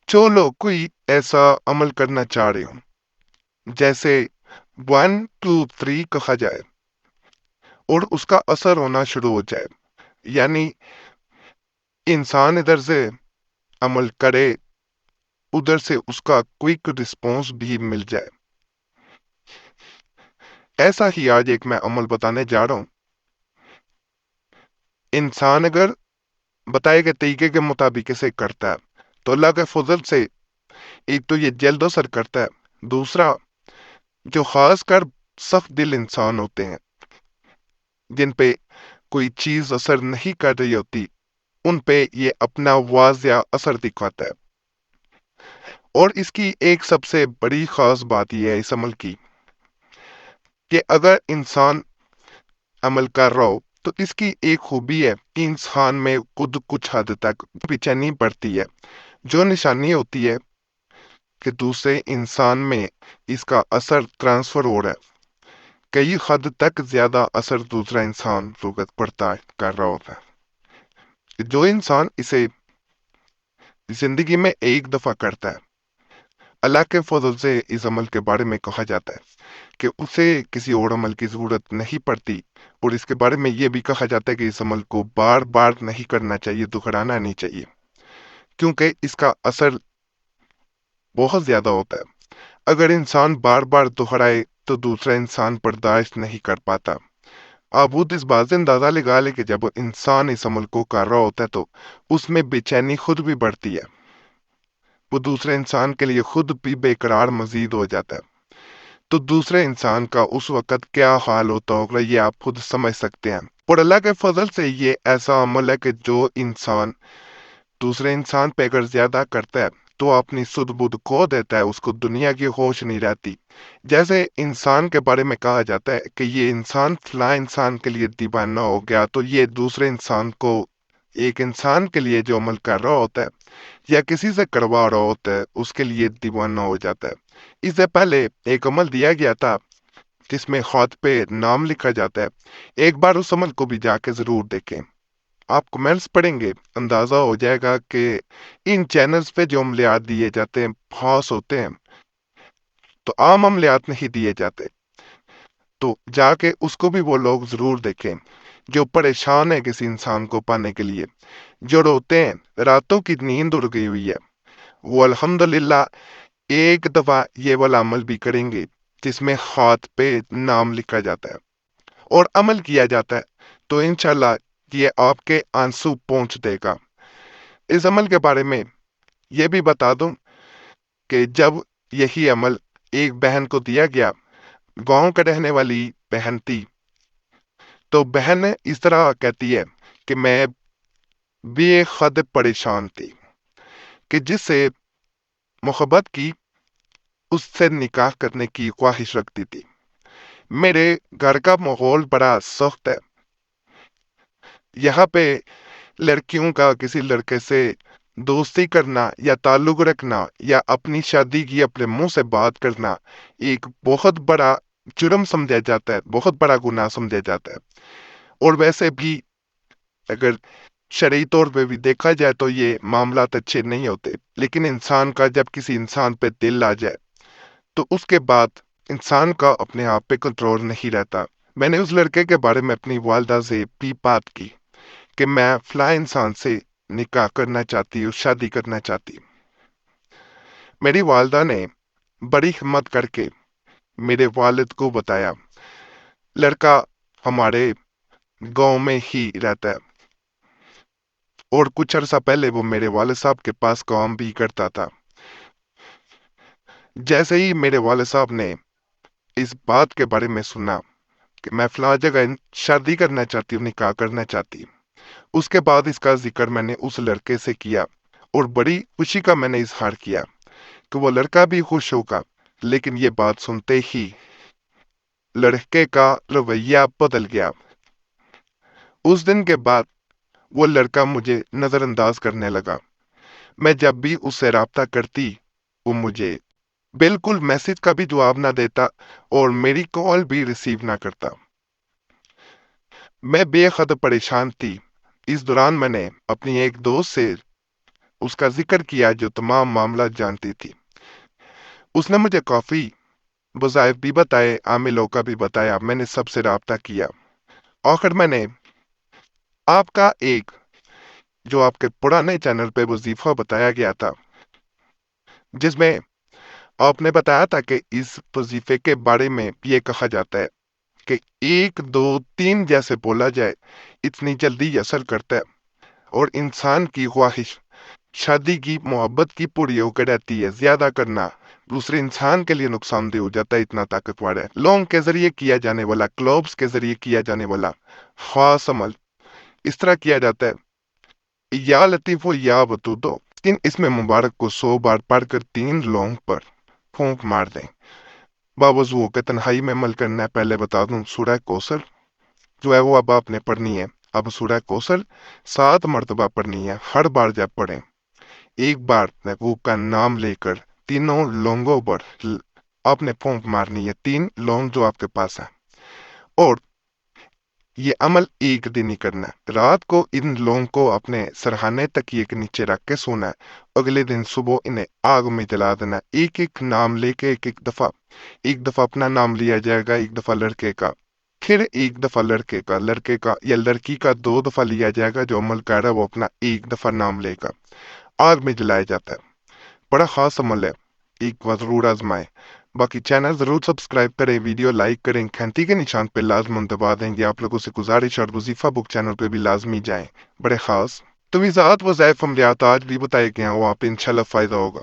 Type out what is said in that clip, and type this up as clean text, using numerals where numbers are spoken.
जो लोग कोई ऐसा अमल करना चाह रहे हो जैसे 1 2 3 कहा जाए और उसका असर होना शुरू हो जाए, यानी इंसान इधर से अमल करे, उधर से उसका क्विक रिस्पॉन्स भी मिल जाए। ऐसा ही आज एक मैं अमल बताने जा रहा हूं। इंसान अगर बताए गए तरीके के मुताबिक इसे करता है तो अल्लाह के फजल से एक तो ये जल्द असर करता है। दूसरा, जो खास कर सख्त दिल इंसान होते हैं जिन पे कोई चीज असर नहीं कर रही होती, उन पे ये अपना वाजिया असर दिखाता है। और इसकी एक सबसे बड़ी खास बात यह है इस अमल की कि अगर इंसान अमल कर रहा हो तो इसकी एक खूबी है कि इंसान में खुद कुछ हद तक बेचैनी बढ़ती है। जो निशानी होती है कि दूसरे इंसान में इसका असर ट्रांसफर हो रहा है, कई हद तक ज्यादा असर दूसरा इंसान भुगत पड़ता है कर रहा होता है। जो इंसान इसे जिंदगी में एक दफा करता है, अल्लाह के फजल से इस अमल के बारे में कहा जाता है कि उसे किसी और अमल की जरूरत नहीं पड़ती। और इसके बारे में यह भी कहा जाता है कि इस अमल को बार बार नहीं करना चाहिए, दोहराना नहीं चाहिए, क्योंकि इसका असर बहुत ज्यादा होता है। अगर इंसान बार बार दोहराए तो दूसरा इंसान बर्दाश्त नहीं कर पाता। आप खुद इस बात से अंदाजा लगा ले कि जब इंसान इस अमल को कर रहा होता है तो उसमें बेचैनी खुद भी बढ़ती है। वो दूसरे इंसान के लिए खुद भी बेकरार मजीद हो जाता है। तो दूसरे इंसान का उस वक्त क्या हाल होता होगा ये आप खुद समझ सकते हैं। और अल्लाह के फजल से ये ऐसा अमल है कि जो इंसान दूसरे इंसान पे अगर ज्यादा करता है तो अपनी सुध बुध खो देता है, उसको दुनिया की होश नहीं रहती। जैसे इंसान के बारे में कहा जाता है कि ये इंसान फला इंसान के लिए दीवाना हो गया, तो ये दूसरे इंसान को, एक इंसान के लिए जो अमल कर रहा होता है या किसी से करवा रहा होता है उसके लिए दीवाना हो जाता है। इससे पहले एक अमल दिया गया था जिसमें खत पे नाम लिखा जाता है। एक बार उस अमल को भी जाके जरूर देखें। आप कमेंट्स पढ़ेंगे, अंदाजा हो जाएगा कि इन चैनल्स पे जो अमलियात दिए जाते हैं खास होते हैं, तो आम अमलियात नहीं दिए जाते। तो जाके उसको भी वो लोग जरूर देखें जो परेशान है किसी इंसान को पाने के लिए, जो रोते हैं, रातों की नींद उड़ गई हुई है, वो अल्हम्दुलिल्लाह एक दफा ये वाला अमल भी करेंगे जिसमें हाथ पे नाम लिखा जाता है और अमल किया जाता है। तो इंशाल्लाह ये आपके आंसू पहुंच देगा। इस अमल के बारे में यह भी बता दूं कि जब यही अमल एक बहन को दिया गया, गांव का रहने वाली बहन थी, तो बहन इस तरह कहती है कि मैं बेहद परेशान थी कि जिससे मोहब्बत की, उससे निकाह करने की ख्वाहिश रखती थी। मेरे घर का माहौल बड़ा सख्त है। यहाँ पे लड़कियों का किसी लड़के से दोस्ती करना या ताल्लुक रखना या अपनी शादी की अपने मुंह से बात करना एक बहुत बड़ा जुर्म समझा जाता है, बहुत बड़ा गुनाह समझा जाता है। और वैसे भी अगर शरई तौर पे भी देखा जाए तो ये मामलात अच्छे नहीं होते। लेकिन इंसान का जब किसी इंसान पे दिल आ जाए तो उसके बाद इंसान का अपने आप पे कंट्रोल नहीं रहता। मैंने उस लड़के के बारे में अपनी वालदा से भी बात की कि मैं फला इंसान से निकाह करना चाहती हूँ, शादी करना चाहती हूँ। मेरी वालदा ने बड़ी हिम्मत करके मेरे वालिद को बताया। लड़का हमारे गांव में ही रहता है और कुछ अरसा पहले वो मेरे वालिद साहब के पास काम भी करता था। जैसे ही मेरे वालिद साहब ने इस बात के बारे में सुना कि मैं फला जगह शादी करना चाहती हूँ, निकाह करना चाहती हूँ, उसके बाद इसका जिक्र मैंने उस लड़के से किया और बड़ी खुशी का मैंने इजहार किया कि वो लड़का भी खुश होगा। लेकिन ये बात सुनते ही लड़के का रवैया बदल गया। उस दिन के बाद वो लड़का मुझे नजरअंदाज करने लगा। मैं जब भी उससे राब्ता करती वो मुझे बिल्कुल मैसेज का भी जवाब ना देता और मेरी कॉल भी रिसीव ना करता। मैं बेहद परेशान थी। इस दौरान मैंने अपनी एक दोस्त से اس کا ذکر کیا جو تمام معاملات جانتی تھی۔ اس نے مجھے کافی وظائف بھی بتائے، عاملوں کا بھی بتایا، میں نے سب سے رابطہ کیا۔ آخر میں نے آپ کا ایک جو آپ کے پرانے چینل پہ وظیفہ بتایا گیا تھا، جس میں آپ نے بتایا تھا کہ اس وظیفے کے بارے میں یہ کہا جاتا ہے کہ 1 2 3 جیسے بولا جائے اتنی جلدی یہ اثر کرتا ہے، اور انسان کی خواہش شادی کی محبت کی پوری ہو کے رہتی ہے، زیادہ کرنا دوسرے انسان کے لیے نقصان دہ ہو جاتا ہے، اتنا طاقتور ہے۔ لونگ کے ذریعے کیا جانے والا، کلوبز کے ذریعے کیا جانے والا خاص عمل اس طرح کیا جاتا ہے، یا لطیف و یا ودودو، لیکن اس میں مبارک کو 100 بار پڑھ کر 3 لونگ پر پھونک مار دیں۔ باوضو کے تنہائی میں عمل کرنا ہے۔ پہلے بتا دوں سورہ کوثر جو ہے وہ اب آپ نے پڑھنی ہے۔ اب سورہ کوثر 7 مرتبہ پڑھنی ہے۔ ہر بار جب پڑھیں ایک بار محبوب کا نام لے کر تینوں لونگوں پر آپ نے پھونک مارنی ہے، 3 لونگ جو آپ کے پاس ہیں، اور یہ عمل ایک دن ہی کرنا ہے۔ رات کو ان لونگ کو اپنے سرہانے تکیے کے نیچے رکھ کے سونا ہے، اگلے دن صبح انہیں آگ میں جلا دینا ہے۔ ایک ایک نام لے کے ایک دفعہ اپنا نام لیا جائے گا، ایک دفعہ لڑکے کا، پھر ایک دفعہ لڑکے کا یا لڑکی کا 2 دفعہ لیا جائے گا۔ جو عمل کر رہا ہے وہ اپنا ایک دفعہ نام لے گا، آگ میں جلایا جاتا ہے۔ بڑا خاص عمل ہے، ایک بار ضرور آزمائیں۔ باقی چینل ضرور سبسکرائب کریں، ویڈیو لائک کریں، گھنٹی کے نشان پہ لازم دبا دیں گے۔ آپ لوگوں سے گزارش، اور وظیفہ بک چینل پہ بھی لازمی جائیں، بڑے خاص توضیحات وظائف عملیات آج بھی بتائے گئے ہیں، وہ آپ انشاءاللہ فائدہ ہوگا۔